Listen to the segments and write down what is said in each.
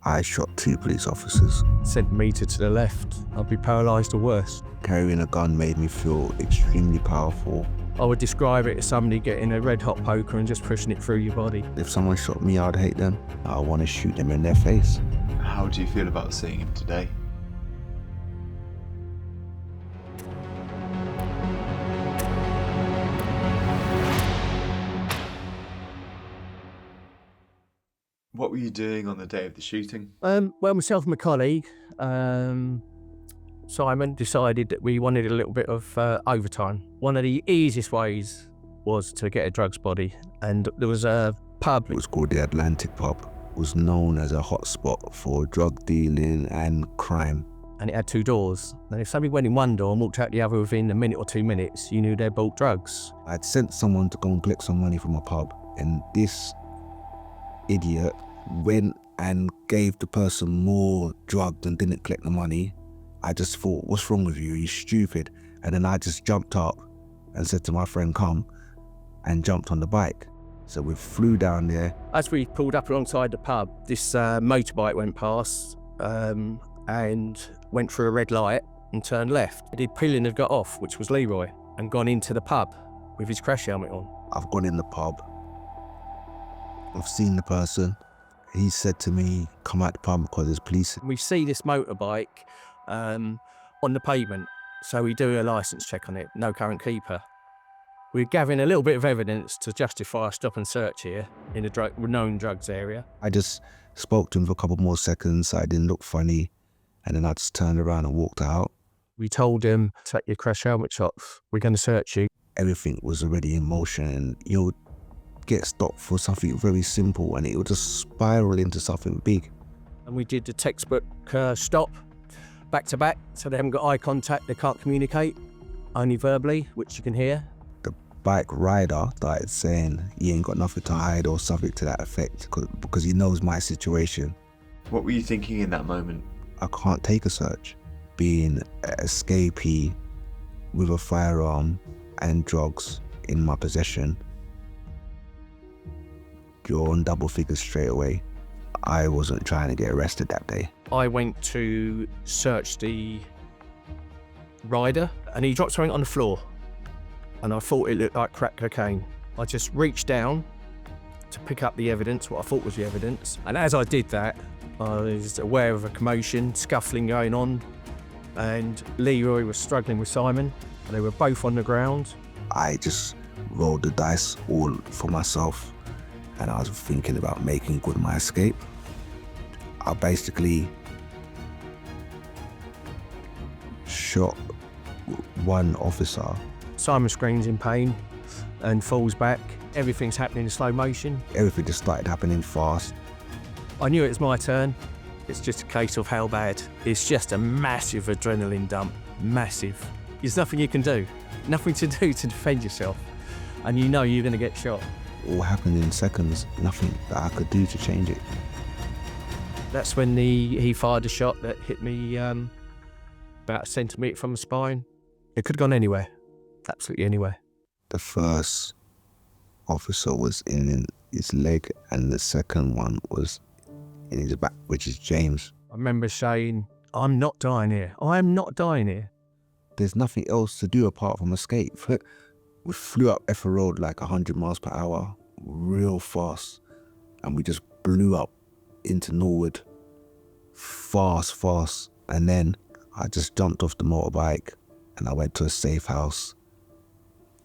I shot 2 police officers. Centimetre to the left, I'd be paralysed or worse. Carrying a gun made me feel extremely powerful. I would describe it as somebody getting a red hot poker and just pushing it through your body. If someone shot me, I'd hate them. I want to shoot them in their face. How do you feel about seeing him today? What were you doing on the day of the shooting? Well, myself and my colleague, Simon, decided that we wanted a little bit of overtime. One of the easiest ways was to get a drugs body, and there was a pub. It was called the Atlantic Pub. It was known as a hotspot for drug dealing and crime. And it had 2 doors. And if somebody went in one door and walked out the other within a minute or 2 minutes, you knew they bought drugs. I'd sent someone to go and collect some money from a pub, and this idiot went and gave the person more drugs and didn't collect the money. I just thought, what's wrong with you? You're stupid. And then I just jumped up and said to my friend, come, and jumped on the bike. So we flew down there. As we pulled up alongside the pub, this motorbike went past and went through a red light and turned left. The pillion had got off, which was Leroy, and gone into the pub with his crash helmet on. I've gone in the pub. I've seen the person. He said to me, come out the pub because there's police. We see this motorbike on the pavement, so we do a licence check on it, no current keeper. We're gathering a little bit of evidence to justify a stop and search here in a known drugs area. I just spoke to him for a couple more seconds. I didn't look funny, and then I just turned around and walked out. We told him, take your crash helmet off, we're going to search you. Everything was already in motion, and you'll get stopped for something very simple and it will just spiral into something big. And we did the textbook stop, back to back, so they haven't got eye contact, they can't communicate, only verbally, which you can hear. The bike rider started saying he ain't got nothing to hide or something to that effect because he knows my situation. What were you thinking in that moment? I can't take a search. Being an escapee with a firearm and drugs in my possession, you're on double figures straight away. I wasn't trying to get arrested that day. I went to search the rider and he dropped something on the floor and I thought it looked like crack cocaine. I just reached down to pick up the evidence, what I thought was the evidence, and as I did that, I was aware of a commotion, scuffling going on, and Leroy was struggling with Simon. They were both on the ground. I just rolled the dice all for myself, and I was thinking about making good my escape. I basically shot one officer. Simon screams in pain and falls back. Everything's happening in slow motion. Everything just started happening fast. I knew it was my turn. It's just a case of how bad. It's just a massive adrenaline dump, massive. There's nothing you can do, nothing to do to defend yourself, and you know you're going to get shot. All happened in seconds, nothing that I could do to change it. That's when he fired a shot that hit me about a centimetre from the spine. It could have gone anywhere, absolutely anywhere. The first officer was in his leg and the second one was in his back, which is James. I remember saying, I'm not dying here. I am not dying here. There's nothing else to do apart from escape. We flew up Effa Road like 100 miles per hour, real fast, and we just blew up into Norwood, fast. And then I just jumped off the motorbike and I went to a safe house.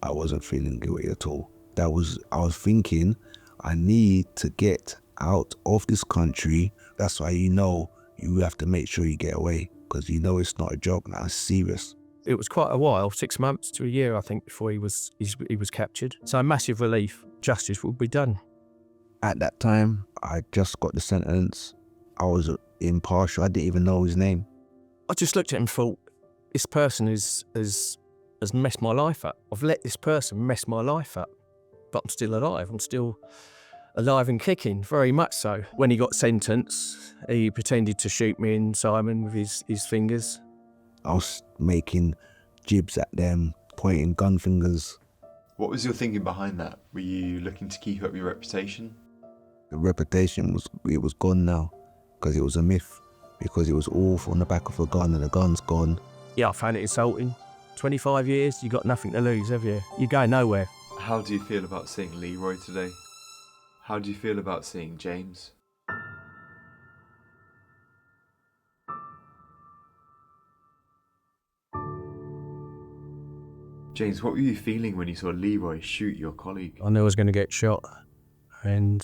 I wasn't feeling guilty at all. I was thinking, I need to get out of this country. That's why you have to make sure you get away, because it's not a joke now, it's serious. It was quite a while, 6 months to a year, I think, before he was captured. So a massive relief. Justice will be done. At that time, I just got the sentence. I was impartial. I didn't even know his name. I just looked at him and thought, this person has messed my life up. I've let this person mess my life up, but I'm still alive. I'm still alive and kicking, very much so. When he got sentenced, he pretended to shoot me and Simon with his fingers. I was making jibs at them, pointing gun fingers. What was your thinking behind that? Were you looking to keep up your reputation? The reputation was gone now. because it was a myth, because it was all on the back of a gun and the gun's gone. Yeah, I found it insulting. 25 years, you got nothing to lose, have you? You're going nowhere. How do you feel about seeing Leroy today? How do you feel about seeing James? James, what were you feeling when you saw Leroy shoot your colleague? I knew I was going to get shot, and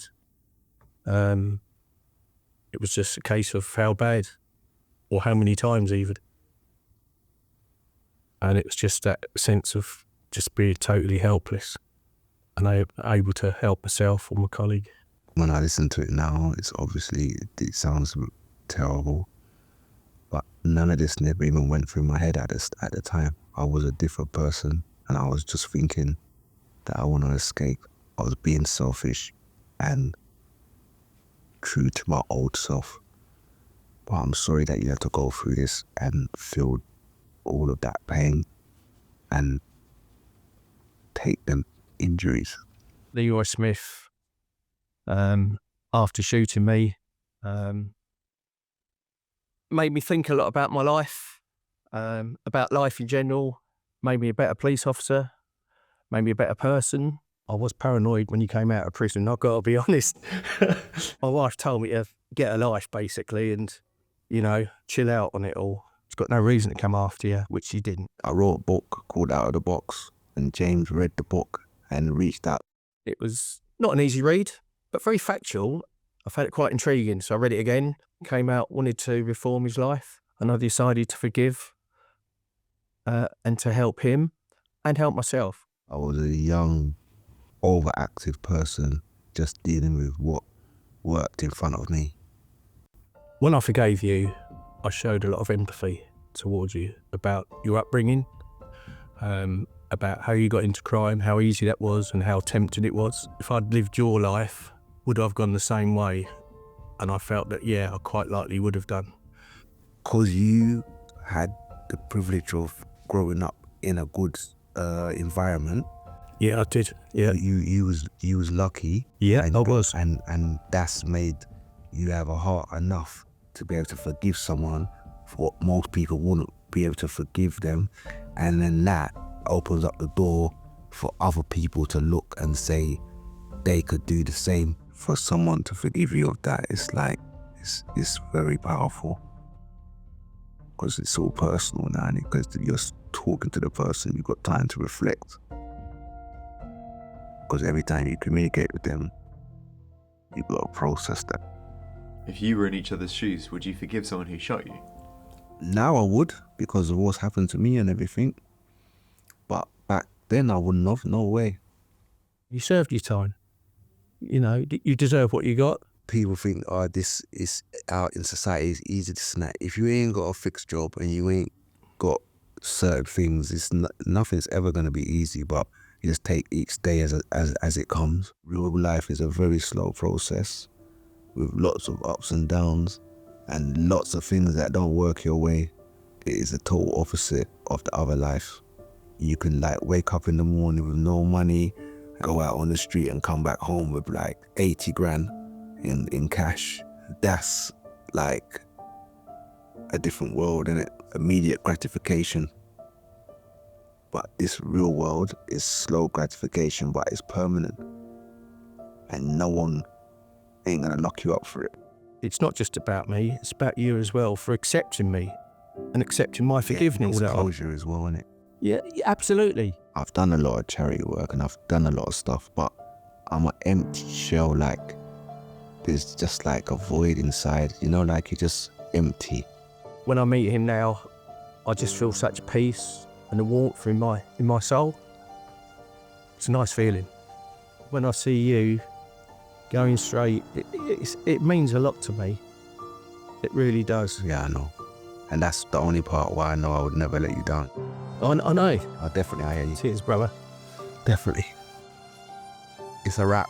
it was just a case of how bad, or how many times even. And it was just that sense of just being totally helpless and able to help myself or my colleague. When I listen to it now, it sounds terrible, but none of this never even went through my head at the time. I was a different person, and I was just thinking that I want to escape. I was being selfish and true to my old self. But I'm sorry that you had to go through this and feel all of that pain and take them injuries. Leroy Smith, after shooting me, made me think a lot about my life, about life in general, made me a better police officer, made me a better person. I was paranoid when you came out of prison, I've got to be honest. My wife told me to get a life, basically, and, chill out on it all. It's got no reason to come after you, which she didn't. I wrote a book called Out of the Box, and James read the book and reached out. It was not an easy read, but very factual. I found it quite intriguing, so I read it again, came out, wanted to reform his life, and I decided to forgive and to help him and help myself. I was a young, overactive person just dealing with what worked in front of me. When I forgave you, I showed a lot of empathy towards you about your upbringing, about how you got into crime, how easy that was and how tempting it was. If I'd lived your life, would I have gone the same way? And I felt that, yeah, I quite likely would have done. Because you had the privilege of growing up in a good environment. Yeah, I did. Yeah, You was lucky. yeah, and, I was. And that's made you have a heart enough to be able to forgive someone for what most people wouldn't be able to forgive them. And then that opens up the door for other people to look and say they could do the same. For someone to forgive you of that, it's very powerful. Because it's all personal now, and because you're talking to the person, you've got time to reflect. Because every time you communicate with them, you've got to process that. If you were in each other's shoes, would you forgive someone who shot you? Now I would, because of what's happened to me and everything. But back then I wouldn't have, no way. You served your time. You deserve what you got. People think, this is out in society, it's easy to snap. If you ain't got a fixed job and you ain't got certain things, nothing's ever going to be easy, but you just take each day as it comes. Real life is a very slow process with lots of ups and downs and lots of things that don't work your way. It is the total opposite of the other life. You can wake up in the morning with no money, go out on the street and come back home with 80 grand in cash. That's a different world, innit? Immediate gratification. But this real world is slow gratification, but it's permanent. And no one ain't gonna lock you up for it. It's not just about me, it's about you as well, for accepting me and accepting my forgiveness. It's closure as well, innit? Yeah, absolutely. I've done a lot of charity work and I've done a lot of stuff, but I'm an empty shell. There's just a void inside, you're just empty. When I meet him now, I just feel such peace and a warmth in my soul. It's a nice feeling. When I see you going straight, it means a lot to me. It really does. Yeah, I know. And that's the only part why I know I would never let you down. I know. I definitely, I hear you. Cheers, brother. Definitely. It's a wrap.